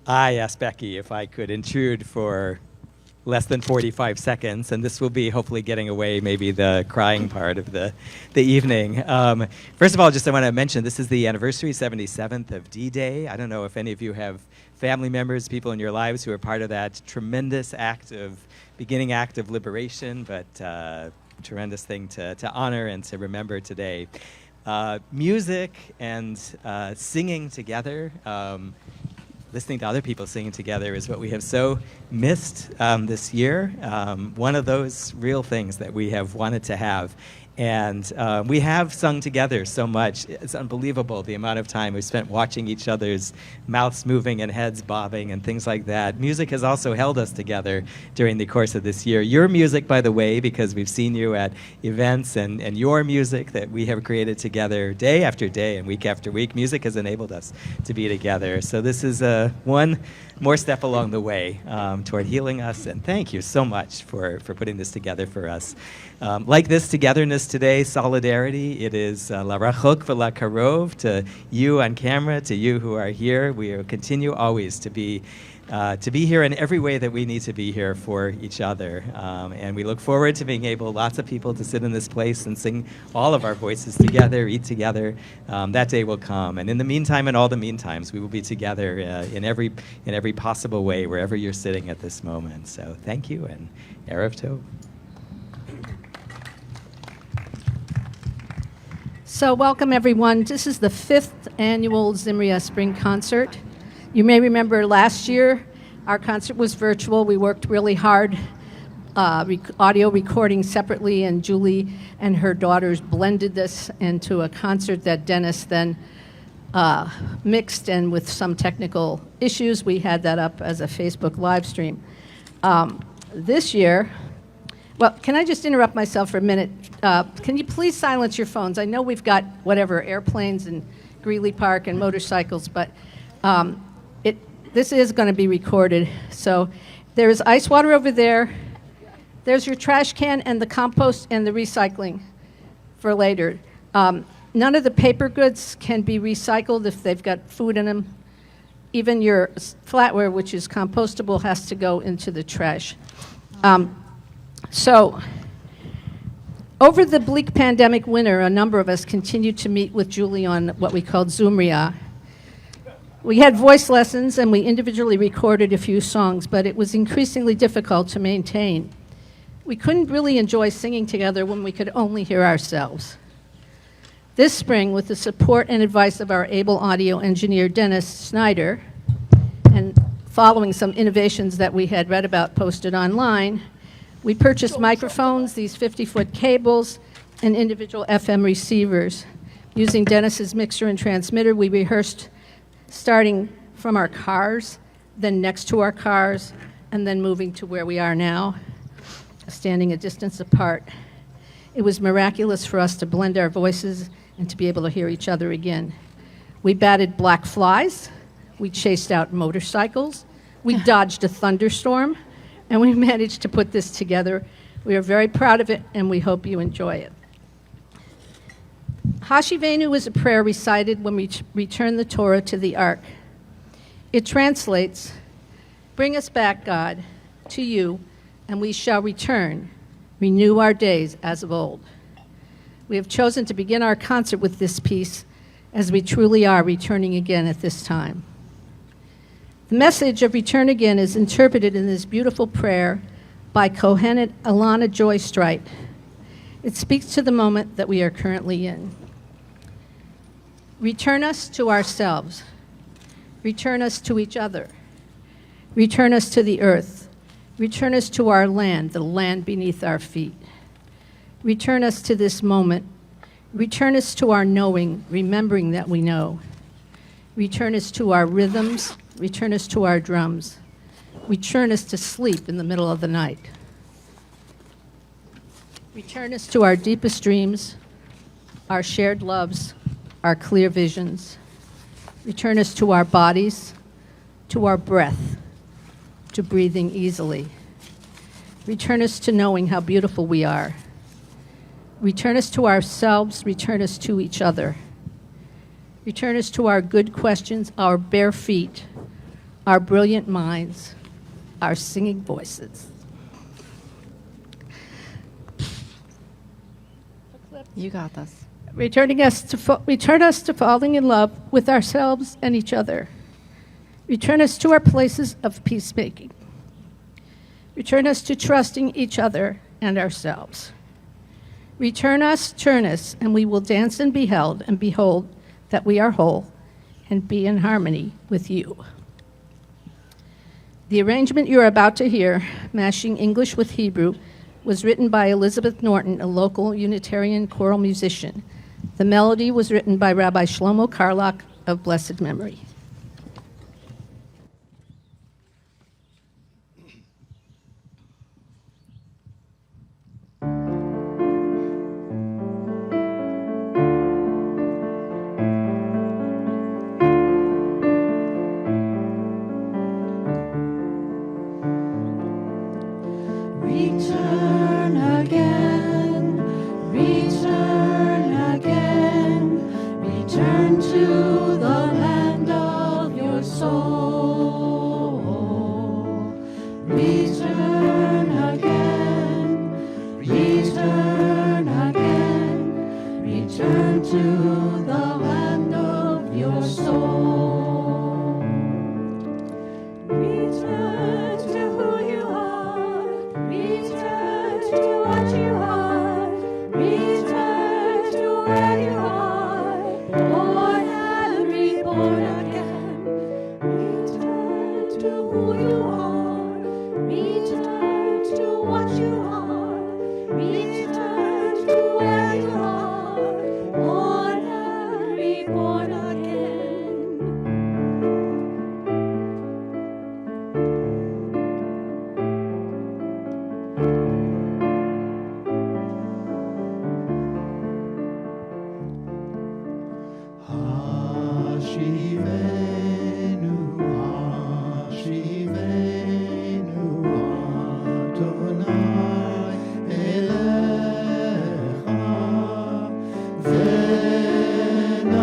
I asked Becky if I could intrude for less than 45 seconds, and this will be hopefully getting away maybe the crying part of the evening. First of all, just I want to mention this is the anniversary, 77th of D-Day. I don't know if any of you have family members, people in your lives who are part of that tremendous beginning act of liberation, but tremendous thing to honor and to remember today. Music and singing together, listening to other people singing together is what we have so missed this year. One of those real things that we have wanted to have. And we have sung together so much. It's unbelievable the amount of time we've spent watching each other's mouths moving and heads bobbing and things like that. Music has also held us together during the course of this year. Your music, by the way, because we've seen you at events, and your music that we have created together day after day and week after week, music has enabled us to be together. So this is one more step along the way toward healing us. And thank you so much for putting this together for us. Like this togetherness today, solidarity, it is la rachok v'la karov, to you on camera, to you who are here. We will continue always to be here in every way that we need to be here for each other. And we look forward to being able, lots of people, to sit in this place and sing all of our voices together, eat together. That day will come. And in the meantime, in all the meantimes, we will be together in every possible way, wherever you're sitting at this moment. So thank you, and Erev Tov. So welcome, everyone. This is the 5th annual Zimria Spring Concert. You may remember last year, our concert was virtual. We worked really hard, audio recording separately, and Julie and her daughters blended this into a concert that Dennis then mixed, and with some technical issues, we had that up as a Facebook live stream. This year, well, can I just interrupt myself for a minute? Can you please silence your phones? I know we've got airplanes and Greeley Park and motorcycles, but this is going to be recorded. So there's ice water over there. There's your trash can and the compost and the recycling for later. None of the paper goods can be recycled if they've got food in them. Even your flatware, which is compostable, has to go into the trash. So, over the bleak pandemic winter, a number of us continued to meet with Julie on what we called Zimria. We had voice lessons and we individually recorded a few songs, but it was increasingly difficult to maintain. We couldn't really enjoy singing together when we could only hear ourselves. This spring, with the support and advice of our able audio engineer, Dennis Snyder, and following some innovations that we had read about posted online, we purchased microphones, these 50-foot cables, and individual FM receivers. Using Dennis's mixer and transmitter, we rehearsed starting from our cars, then next to our cars, and then moving to where we are now, standing a distance apart. It was miraculous for us to blend our voices and to be able to hear each other again. We batted black flies, we chased out motorcycles, we dodged a thunderstorm, and we managed to put this together. We are very proud of it, and we hope you enjoy it. Hashivenu is a prayer recited when we return the Torah to the Ark. It translates, "Bring us back, God, to you, and we shall return, renew our days as of old." We have chosen to begin our concert with this piece, as we truly are returning again at this time. The message of Return Again is interpreted in this beautiful prayer by Kohenet Alana Joy Strite. It speaks to the moment that we are currently in. Return us to ourselves. Return us to each other. Return us to the earth. Return us to our land, the land beneath our feet. Return us to this moment. Return us to our knowing, remembering that we know. Return us to our rhythms. Return us to our drums. Return us to sleep in the middle of the night. Return us to our deepest dreams, our shared loves, our clear visions. Return us to our bodies, to our breath, to breathing easily. Return us to knowing how beautiful we are. Return us to ourselves. Return us to each other. Return us to our good questions, our bare feet, our brilliant minds, our singing voices. You got this. Return us to falling in love with ourselves and each other. Return us to our places of peacemaking. Return us to trusting each other and ourselves. Turn us, and we will dance and be held and behold that we are whole and be in harmony with you. The arrangement you're about to hear, mashing English with Hebrew, was written by Elizabeth Norton, a local Unitarian choral musician. The melody was written by Rabbi Shlomo Karlach of blessed memory. Return again, return to the land of your soul. Return again, return to the land of your soul. Return to who you are, return to what you are, return to where you are, born and reborn again. Return to who you are, return to what you are, return to where you are, born and reborn again. Hashivenu, Hashivenu, Adonai Elecha, Venashuva,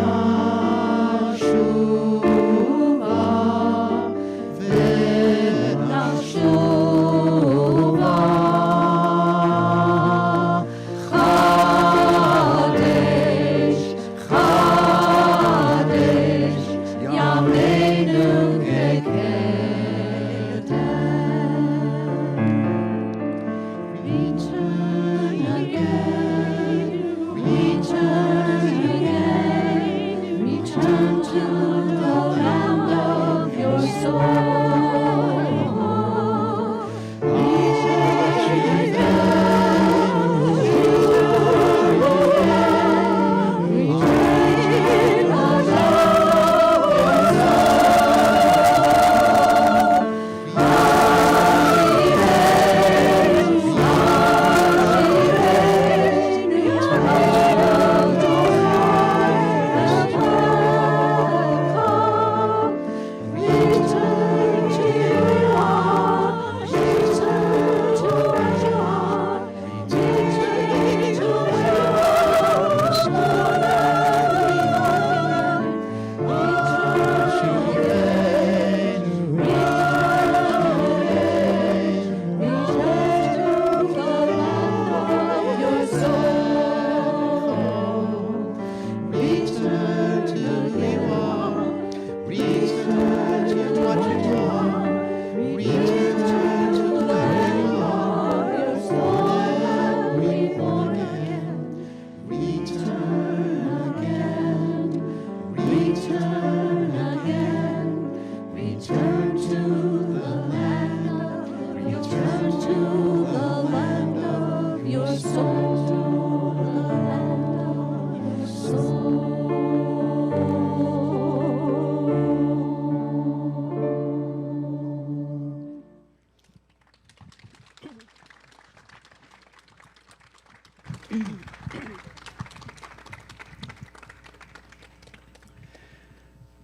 Chadesh, Chadesh, Yameinu Kekedem. Return again, return to the land of your soul.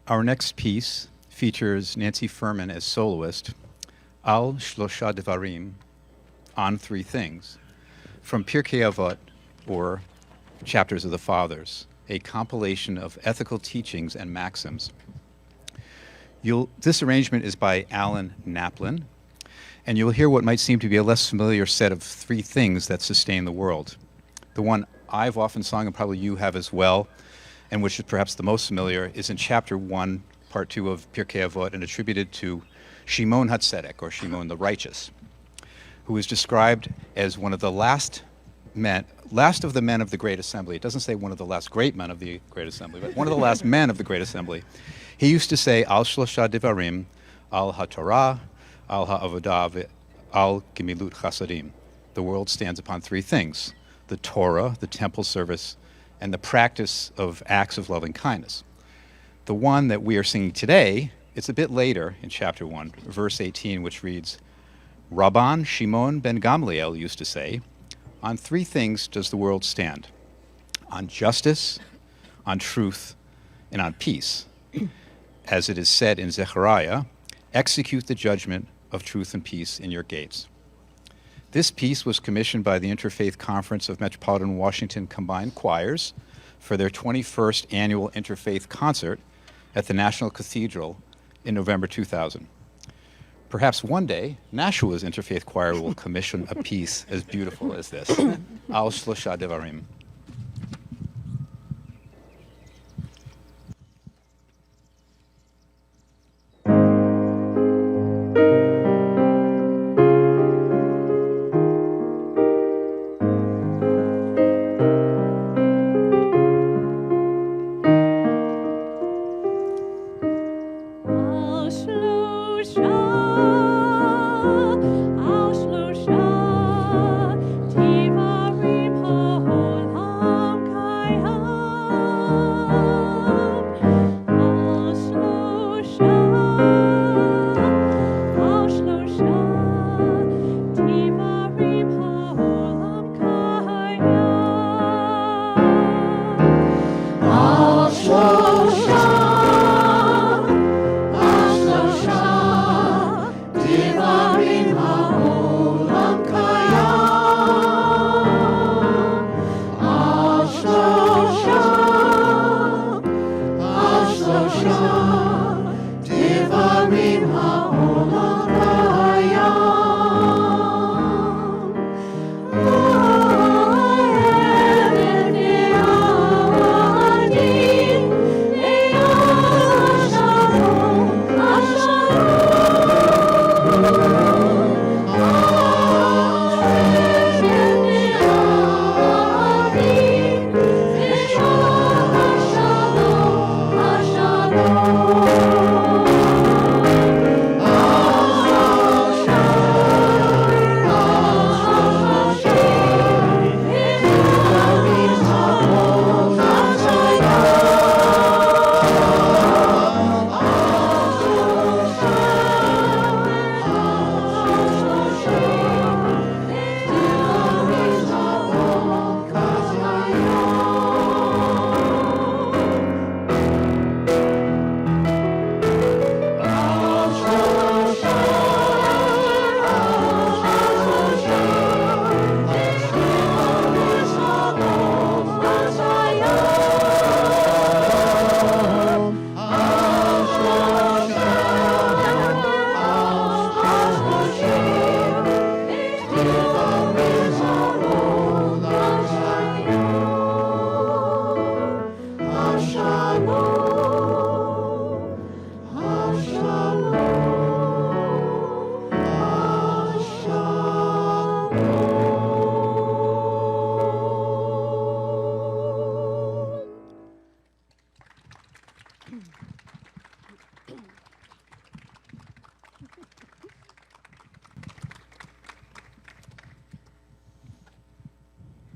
Our next piece features Nancy Furman as soloist, Al Shlosha Devarim, on three things, from Pirkei Avot, or Chapters of the Fathers, a compilation of ethical teachings and maxims. This arrangement is by Alan Naplin, and you'll hear what might seem to be a less familiar set of three things that sustain the world. The one I've often sung, and probably you have as well, and which is perhaps the most familiar, is in chapter 1, part 2 of Pirkei Avot, and attributed to Shimon HaTzedek, or Shimon the Righteous, who is described as one of the last of the men of the Great Assembly. It doesn't say one of the last great men of the Great Assembly, but one of the last men of the Great Assembly. He used to say, Al Shlosha Devarim, Al HaTorah, Al HaAvodah, Al Gemilut Chasadim. The world stands upon three things: the Torah, the temple service, and the practice of acts of loving kindness. The one that we are singing today, it's a bit later in chapter 1, verse 18, which reads, Rabban Shimon ben Gamliel used to say, on three things does the world stand: on justice, on truth, and on peace. As it is said in Zechariah, execute the judgment of truth and peace in your gates. This piece was commissioned by the Interfaith Conference of Metropolitan Washington Combined Choirs for their 21st annual Interfaith concert at the National Cathedral in November 2000. Perhaps one day, Nashua's Interfaith Choir will commission a piece as beautiful as this. Al Shlosha Devarim.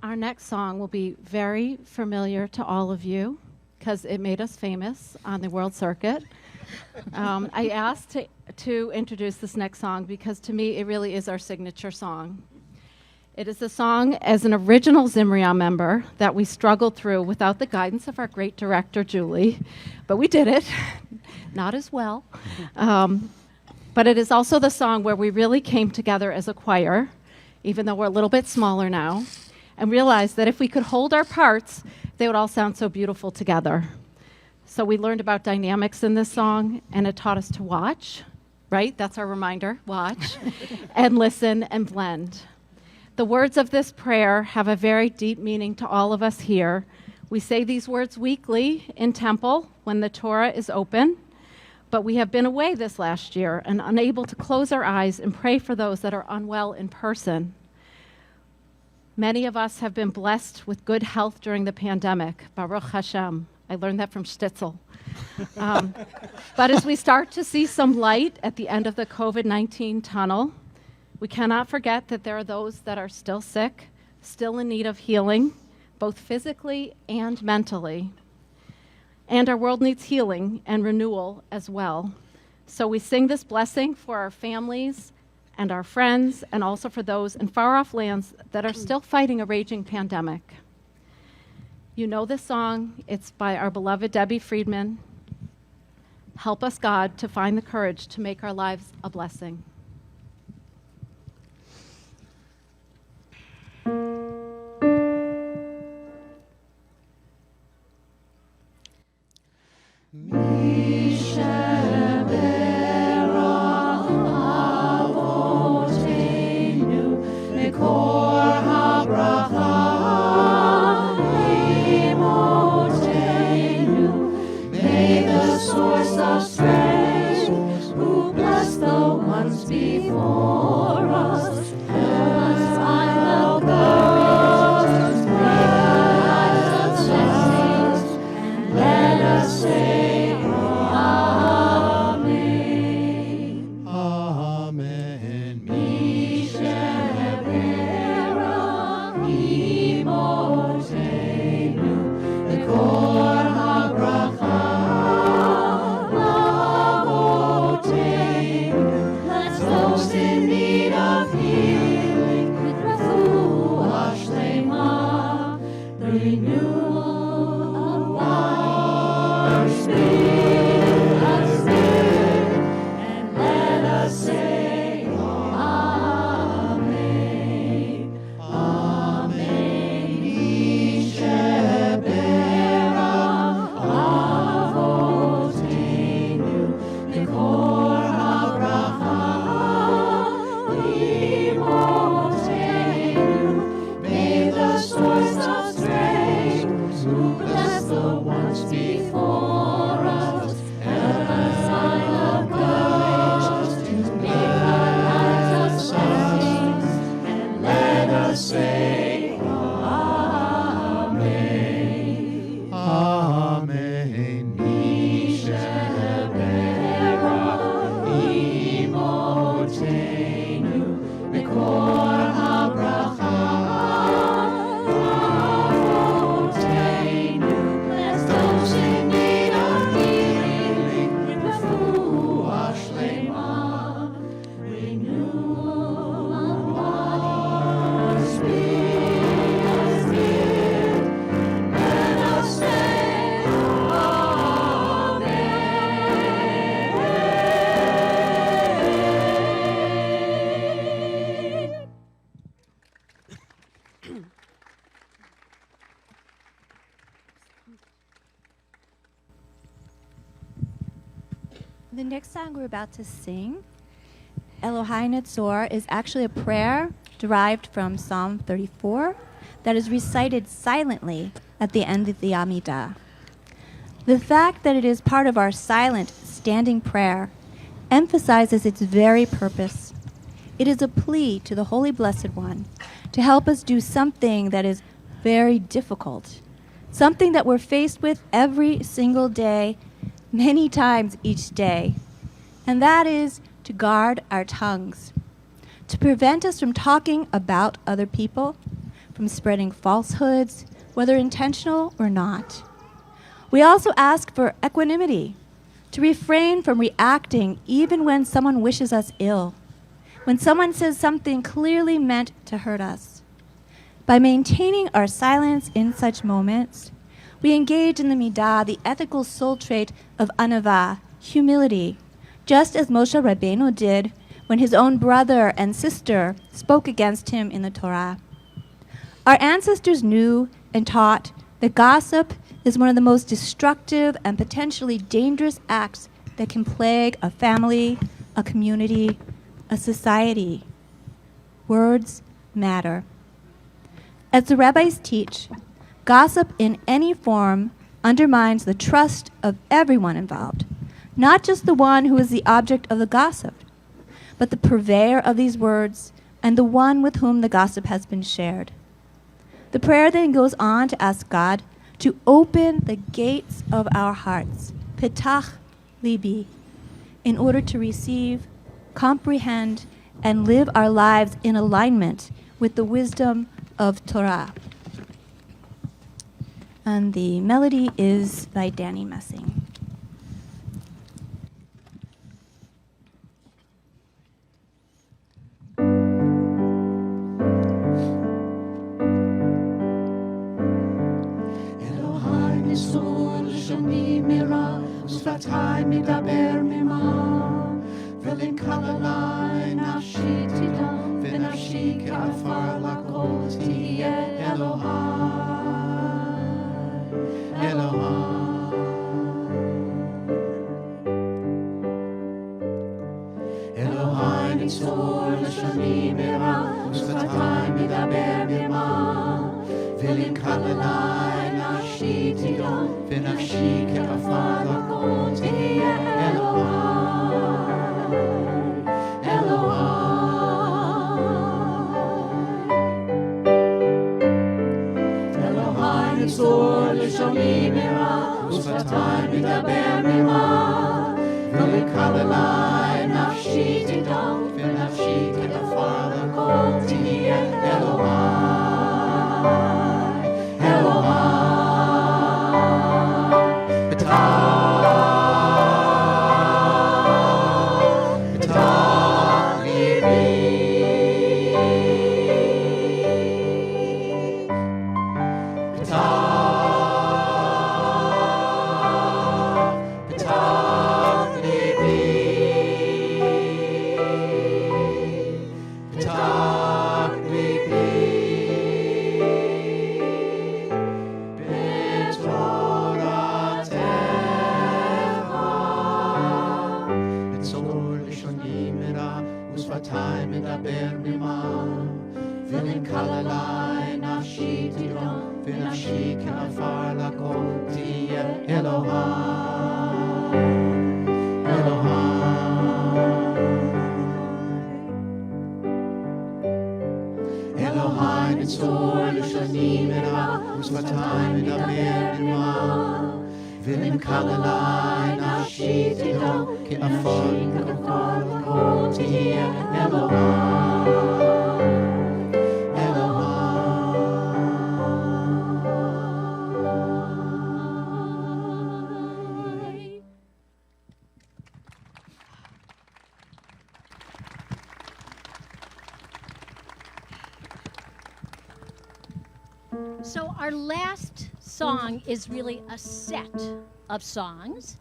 Our next song will be very familiar to all of you because it made us famous on the world circuit. I asked to introduce this next song because to me it really is our signature song. It is a song as an original Zimria member that we struggled through without the guidance of our great director, Julie, but we did it, not as well. But it is also the song where we really came together as a choir, even though we're a little bit smaller now, and realized that if we could hold our parts, they would all sound so beautiful together. So we learned about dynamics in this song, and it taught us to watch, right? That's our reminder, watch, and listen and blend. The words of this prayer have a very deep meaning to all of us here. We say these words weekly in temple when the Torah is open, but we have been away this last year and unable to close our eyes and pray for those that are unwell in person. Many of us have been blessed with good health during the pandemic. Baruch Hashem. I learned that from Stitzel. But as we start to see some light at the end of the COVID-19 tunnel, we cannot forget that there are those that are still sick, still in need of healing, both physically and mentally. And our world needs healing and renewal as well. So we sing this blessing for our families and our friends, and also for those in far-off lands that are still fighting a raging pandemic. You know this song. It's by our beloved Debbie Friedman. Help us, God, to find the courage to make our lives a blessing. The next song we're about to sing, Elohai Netzor, is actually a prayer derived from Psalm 34 that is recited silently at the end of the Amidah. The fact that it is part of our silent, standing prayer emphasizes its very purpose. It is a plea to the Holy Blessed One to help us do something that is very difficult, something that we're faced with every single day, many times each day, and that is to guard our tongues, to prevent us from talking about other people, from spreading falsehoods, whether intentional or not. We also ask for equanimity, to refrain from reacting even when someone wishes us ill, when someone says something clearly meant to hurt us. By maintaining our silence in such moments, we engage in the midah, the ethical soul trait of anava, humility, just as Moshe Rabbeinu did when his own brother and sister spoke against him in the Torah. Our ancestors knew and taught that gossip is one of the most destructive and potentially dangerous acts that can plague a family, a community, a society. Words matter. As the rabbis teach, gossip in any form undermines the trust of everyone involved, not just the one who is the object of the gossip, but the purveyor of these words and the one with whom the gossip has been shared. The prayer then goes on to ask God to open the gates of our hearts, pitach libi, in order to receive, comprehend, and live our lives in alignment with the wisdom of Torah. And the melody is by Danny Messing. ושפתי מדבר ממה, ולנקללי נפשי תדע, ונפשי כעפר לכל תהיה אלוהי, אלוהי. אלוהי נצור לשוני מרע, ושפתי מדבר ממה, ולנקללי נפשי תדע, ונפשי כעפר לכל תהיה אלוהי, אלוהי. אלוהי נצור לשוני מרע, ושפתי מדבר ממה, ולנקללי נפשי תדע, ונפשי כעפר לכל תהיה אלוהי, אלוהי. So our last song is really a set of songs.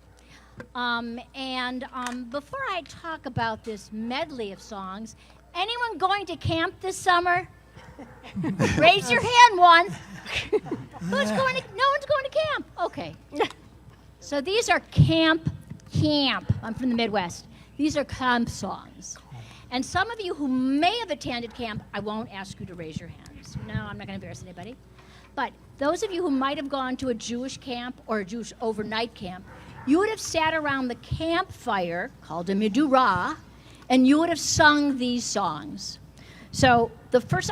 Before I talk about this medley of songs, anyone going to camp this summer? Raise your hand once. Who's going to? No one's going to camp. Okay. So these are camp. I'm from the Midwest. These are camp songs. And some of you who may have attended camp, I won't ask you to raise your hands. No, I'm not going to embarrass anybody. But those of you who might have gone to a Jewish camp or a Jewish overnight camp, you would have sat around the campfire, called a midurah, and you would have sung these songs. So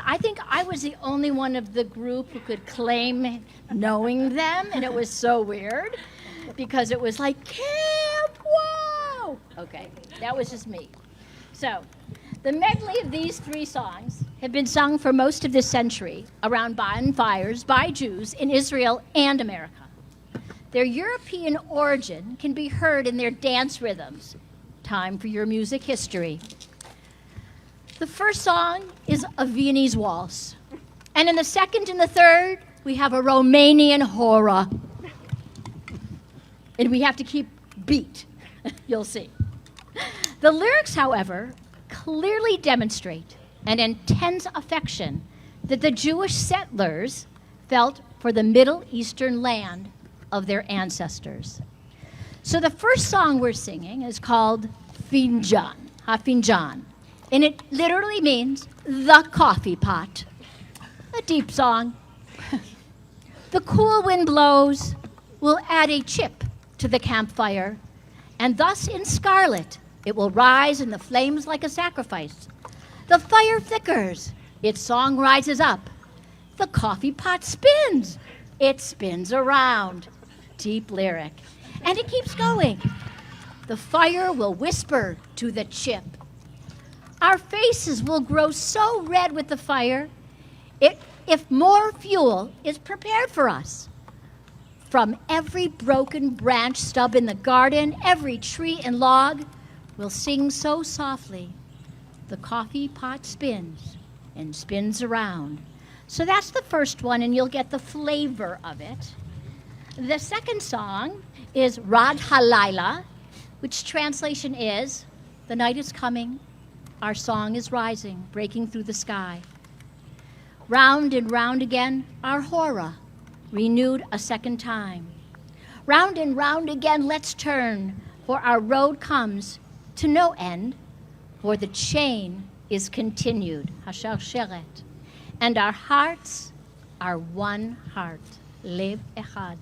I think I was the only one of the group who could claim knowing them, and it was so weird, because it was like, camp, whoa! Okay, that was just me. So the medley of these three songs have been sung for most of this century around bonfires by Jews in Israel and America. Their European origin can be heard in their dance rhythms. Time for your music history. The first song is a Viennese waltz. And in the second and the third, we have a Romanian hora. And we have to keep beat. You'll see. The lyrics, however, clearly demonstrate an intense affection that the Jewish settlers felt for the Middle Eastern land of their ancestors. So the first song we're singing is called Finjan, Hafinjan, and it literally means the coffee pot. A deep song. The cool wind blows, we'll add a chip to the campfire, and thus in scarlet it will rise in the flames like a sacrifice. The fire flickers, its song rises up. The coffee pot spins, it spins around. Deep lyric. And it keeps going. The fire will whisper to the chip. Our faces will grow so red with the fire if more fuel is prepared for us. From every broken branch stub in the garden, every tree and log, we'll sing so softly. The coffee pot spins and spins around. So that's the first one, and you'll get the flavor of it. The second song is Rad Halayla, which translation is, the night is coming, our song is rising, breaking through the sky. Round and round again, our hora, renewed a second time. Round and round again, let's turn, for our road comes to no end, for the chain is continued, Hashalsheret, and our hearts are one heart, Lev Echad.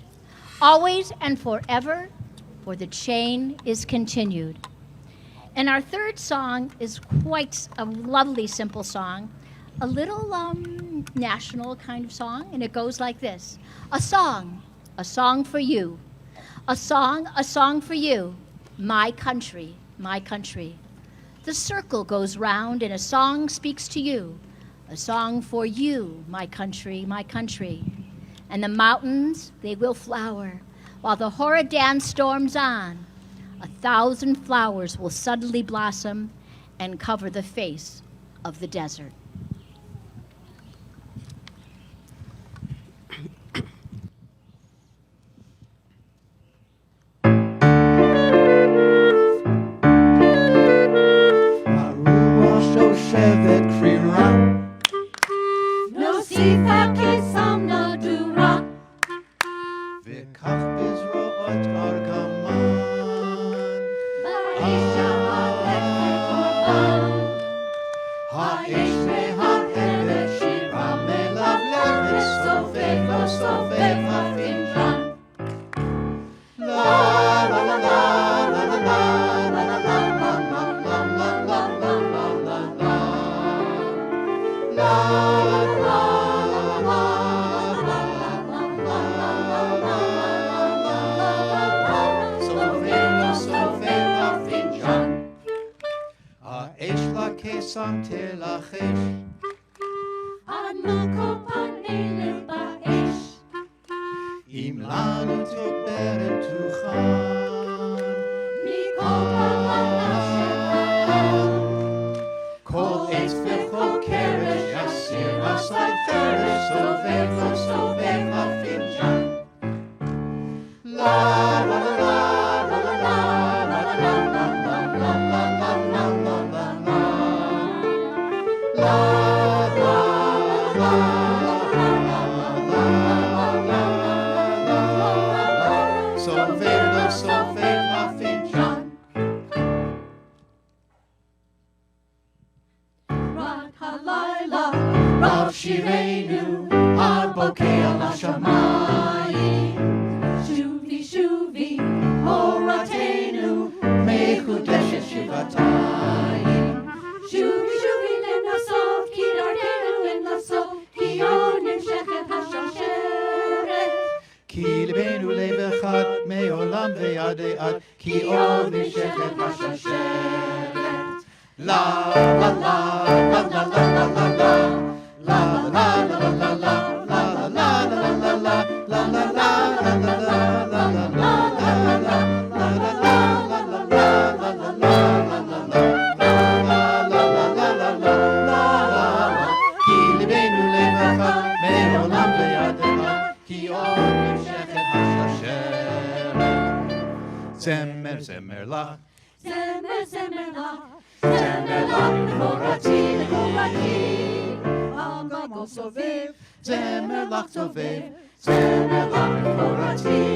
Always and forever, for the chain is continued. And our third song is quite a lovely, simple song, a little national kind of song, and it goes like this. A song for you. A song for you. My country, my country. The circle goes round and a song speaks to you. A song for you, my country, my country. And the mountains, they will flower, while the Horodan storms on. 1,000 flowers will suddenly blossom and cover the face of the desert. No sifa kesam no dura. Aisha ha'eket korban. Ha'ish me'ha'eret shira me'lavlevet sofev lo sofev ha'finjan. La la la la la la la la la la la la la la la la. La la la la la la la. Sofev ha'finjan. האש לקסם תלחש, אנו קופן אלף באש. אם לנו תגברת תוכל. מכל הנפש כל עץ וכל קרש יסיר עשי חרש, סובב לא סובב הפינג'ן. לה לה לה לה לה לה לה לה לה רב שירנו עד בוקע לשמיים. שובי שובי הורתנו מחודשת שבעתיים. שובי שובי לנסות כי דרכנו אין לסוף, כי אור נמשכת השרשרת. כי לבנו לב אחד מעולם ועד עד, כי אור נמשכת השרשרת. לה לה לה לה לה לה לה לה זמר זמר לך, זמר זמר לך, זמר לך לכורתי לכורתי. הגגו סובב, זמר לך סובב, Zemelach Korati.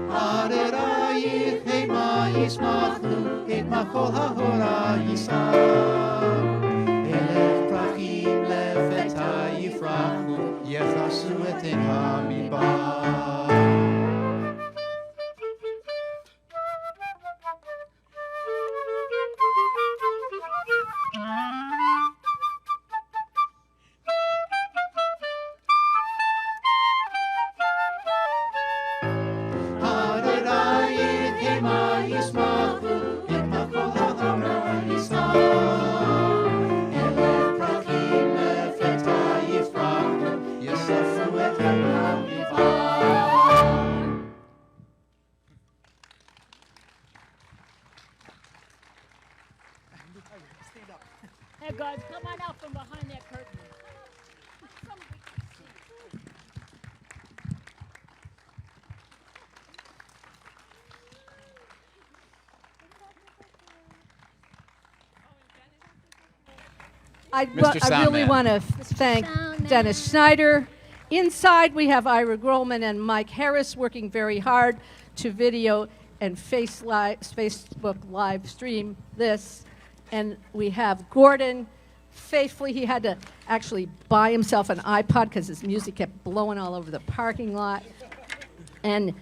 Arerayich Hema Yismachu, Hema Kol HaHora Yisam. Elef Prachim Lefeta Yifrachu, Yechasu Et Hamidbar. Hey guys, come on out from behind that curtain. I Mr. really Soundman. want to thank Soundman. Dennis Schneider. Inside, we have Ira Grolman and Mike Harris working very hard to video and Facebook live stream this. And we have Gordon. Faithfully, he had to actually buy himself an iPod because his music kept blowing all over the parking lot. And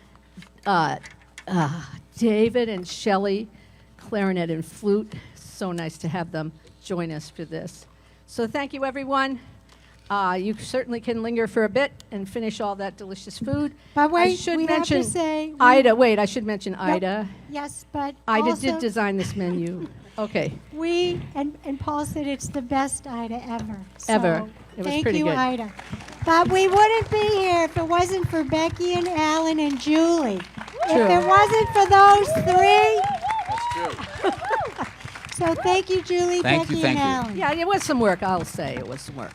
David and Shelley, clarinet and flute. So nice to have them join us for this. So thank you, everyone. You certainly can linger for a bit and finish all that delicious food. But wait, I should we mention have to say... Ida. Wait, I should mention Ida. Yes, but Ida also did design this menu. Okay. we, and Paul said it's the best Ida ever. So Ever. It was thank pretty you, good. Ida. But we wouldn't be here if it wasn't for Becky and Alan and Julie. True. If it wasn't for those three... That's true. So thank you, Julie, Thank Becky, you, thank and you. Alan. Yeah, it was some work, I'll say. It was some work.